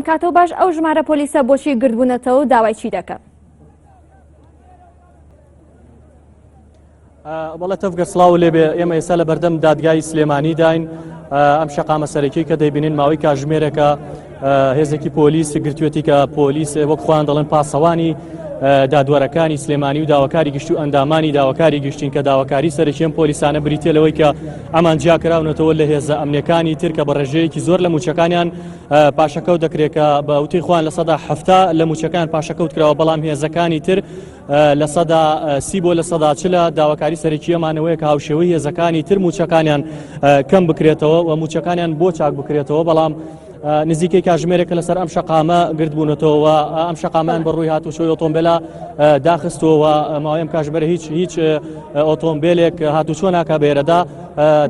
کاتەوە باش ئەو ژمارە پۆلیسە بۆچی گردبوونەتەوە داوای چی دەکەن؟ بەڵێ تەفگە سڵاو لێبێ ئێمە ئێستا لە بەردەم دادگای سلێمانی داین ئەم شەقامە سەرەکی کە دەیبینین ماوەی کاتژمێرێکە هێزێکی پۆلیس گرتوێتی کە پۆلیس وەک خۆیان دەڵێن پاسەوانی دادوەرەکانی سلێمانی و داواکاری گشت و ئەندامانی داواکاری گشتین کە داواکاری سەرەکیەم پۆلیسانە بریتێ لەوەی کە ئەمان جیا کراونەتەوە لە هێزە ئەمنیەکانی تر کە بە ڕێژەیەکی زۆر لە موچەکانیان پاشەکەوت دەکرێت کە بە وتەی خۆیان لە سەدا هەفتا لە موچەکان پاشەکەوت کراوە بەڵام هێزەکانی تر لە سەدا 30 بۆ لە سەدا چلە داواکاری سەرەکیەمانەوەیە کە هاوشێوەی هێزەکانی تر موچەکانیان کەم بکرێتەوە و موچەکانیان بۆ چاک بکرێتەوە بەڵام نزیکەی کاتژمێرێکە لەسەر ئەم شەقامە گردبوونەتەوە ئەم شەقامان بەڕووی هاتوشەوەی ئۆتۆمبیلە داخستەوە ماوەی ئەم کاتژمێرە هیچ ئۆتۆمبیلێک هاتوچۆ ناکا بێرەدا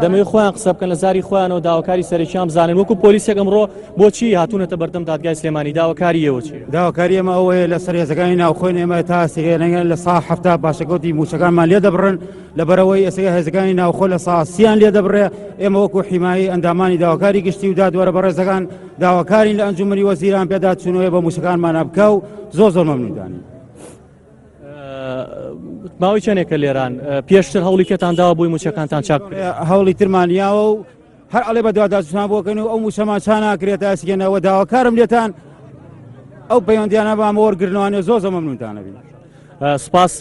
دەمەوێت خۆیان قسە بکەن لە زاری خۆیانەوە داواکاری سەرەکیان بزانن وەکو پۆلیسێک ئەمڕۆ بۆچی هاتوونەتە بەردەم دادگای سلێمانی داواکاری ئێوە چی؟ داواکاری ئێمە ئەوەیە لەسەر هێزەکانی ناوخۆی ئێمە تا سێنەگەن لە سا هەفتا پاشەکەوتی موچەکانمان لێ دەبڕن لەبەرەوەی ئێستا هێزەکانی ناوخۆ لە ساسییان لێ دەبڕێ ئێمە وەکو حیمایی ئەندامانی داواکاری گشتی و دادوەرە بەڕێزەکان داواکاری لە ئەنجومەنی وەزیران پێدا چوونەوەی بە موچەکانمان بکە و زۆر مەمنوندانی. ماوەی چەندێکە لێران پێشتر هەوڵی کێتان داوە بووی موچەکانتان چاک هەوڵی ترمانیاوە و هەر ئەڵێ بە دوواداچوان بۆکەن و ئەو موچەمان چا ناکرێت ئاسیگەنەوە داواکارم لێتان ئەو پەیوەندیانە بام وەرگرنەوەوانێ زۆر مەمنونتانە بین. سپاس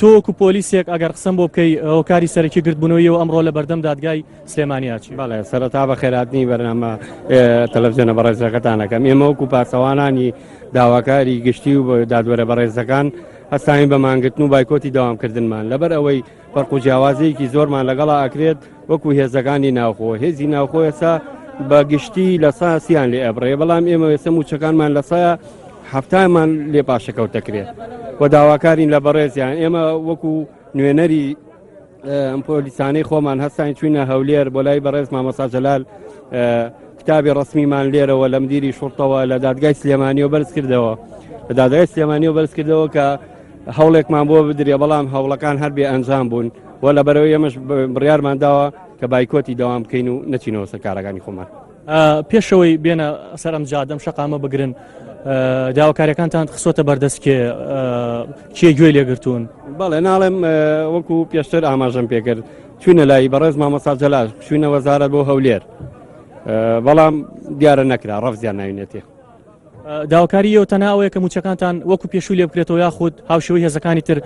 تۆکو پۆلیسێک ئەگەر قسم بۆ بکەی هۆکاری سەرەکی گردبوونەوەی و ئەمڕۆ لە بەردەم دادگای سلێمانیاچی. بەڵێ سەرەتا بە خێراتنی بەرنامە تەلەڤیزیۆنە بەڕێزەکەتانەکەم ئێمە وەکو پاسەوانانی داواکاری گشتی و دادوەرە بەڕێزەکان هەستانی بە مانگرتن و بایکۆتی داوامکردنمان لەبەر ئەوەی فەرق و جیاوازەیەکی زۆرمان لەگەڵا ئەکرێت وەکو هێزەکانی ناوخۆ هێزی ناوخۆ ئێستا بە گشتی لە ساسییان لێ ئەبڕێ بەڵام ئێمە ئێستا موچەکانمان لە سایە هەفتایمان لێ پاشەکەوت دەکرێت و داواکارین لە بەڕێزیان ئێمە وەکو نوێنەری پۆلیسانەی خۆمان هەستانی چوینە هەولێر بۆ لای بەڕێز مامۆستا جەلال کتابی ڕسمیمان لێرەوە لە مدیری شوڕتەوە لە دادگای سلێمانیەوە بەرز کردەوە لە دادگای سلێمانیەوە بەرز کردەوە کە هەوڵێکمان بۆ بدرێ بەڵام هەوڵەکان هەر بێ ئەنجام بوون و لەبەرەوەی ئێمەش بڕیارمان داوە کە بایکۆتی داوام بکەین و نەچینەوە سەر کارەکانی خۆمان. پێشەوەی بێنە سەر ئەم جادەم شەقامە بگرن داواکاریەکانتان خسۆتە بەردەست کێ گوێی لێگرتوون؟ بەڵێ ناڵێم وەکو پێشتر ئاماژەم پێکرد چوونە لای بەڕێز مامۆستا جەلال چوونە وەزارەت بۆ هەولێر بەڵام دیارە نەکرا ڕەفزیان ناوینێتێ. داواکاری ئەوە تەناوەیە کە موچەکانتان وەکو پێشوو لێ بکرێتەوە یاخود هاوشێوەی هێزەکانی تر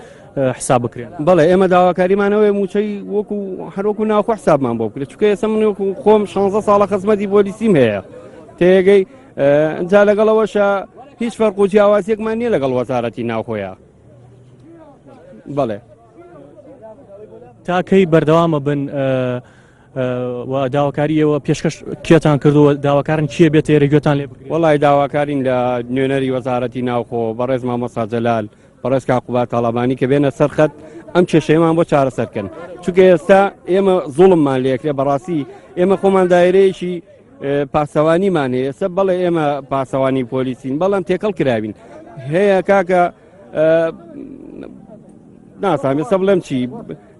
حساب بکرێن؟ بەڵێ ئێمە داواکاریمانەوەی موچەی وەکو هەروەکو ناوخۆ حسابمان بۆ بکرێت چونکە ئێستا من وەکو خۆم 16 ساڵە خزمەتی پۆلیسیم هەیە تێگەی جا لەگەڵەوەشە هیچ فەرق و جیاوازیەکمان نییە لەگەڵ وەزارەتی ناوخۆیە. بەڵێ تاکەی بەردەوامە بن و داواکاریەوە پێشکەش کێتان کردووە داواکارن کێ بێتە ێرەگوێتان لێ بکرێت؟ وەڵای داواکارین لە نوێنەری وەزارەتی ناوخۆ بەڕێز مامۆستا جەلال بەڕێز کاقوبات تاڵابانی کە بێنە سەرخەت ئەم کێشەیەمان بۆ چارەسەرکەن چونکە ئێستا ئێمە زوڵممان لێکرێ بەڕاستی ئێمە خۆمان دایرەیەکی پاسەوانیمان هەیە ئێستا بەڵێ ئێمە پاسەوانی پۆلیسین بەڵام تێکەڵ کراوین هەیە کاکە ناسام ئێستا بڵێم چی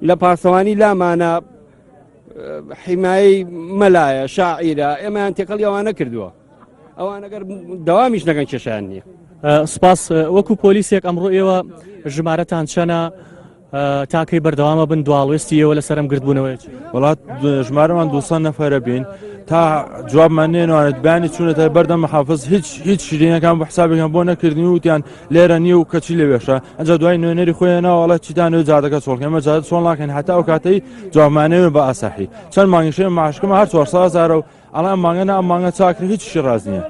لە پاسەوانی لامانە حیمایی مەلایە شاعیرە ئێمەیان تێکەڵی ئەوانە کردووە ئەوان ئەگەر دەوامیش نەکەن کێشیان نییە. سپاس وەکو پۆلیسێک ئەمڕۆ ئێوە ژمارەتان چەنە تاکەی بەردەوامە بن دواڵوێستی ئێوە لە سەرم گردبوونەوەی وڵات ژمارەمان 200 نەفەرە بین تا جوابمان نێنوانێت بانی چوونەتە بەردەم محافظ هیچ شیرینەکان بە حسابێکان بۆ نەکردنی وتیان لێرە نییە و کەچی لەوێشە ئەنجا دوای نوێنەری خۆیان ناوەڵە چیتان جادەکە چۆڵکە ئەمە جادە چۆڵ ناکەین هەتا ئەو کاتەی جوابمانەوێ بە ئاساحی چەند مانگیشێ ماشکمە هەر 400,000 و ئەڵام مانگە ئەم مانگە چاکری هیچی ڕاز نییە.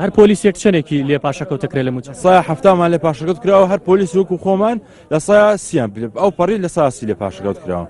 هەر پۆلیسێک چەندێکی لێ پاشەکەوتەکرێت لە موچە؟ سایە هەفتامان لێ پاشەکەوت کراوە هەر پۆلیس وەکو خۆمان لە سایە سییان ئەو پەڕی لە ساسی لێ پاشەکەوت کراوە.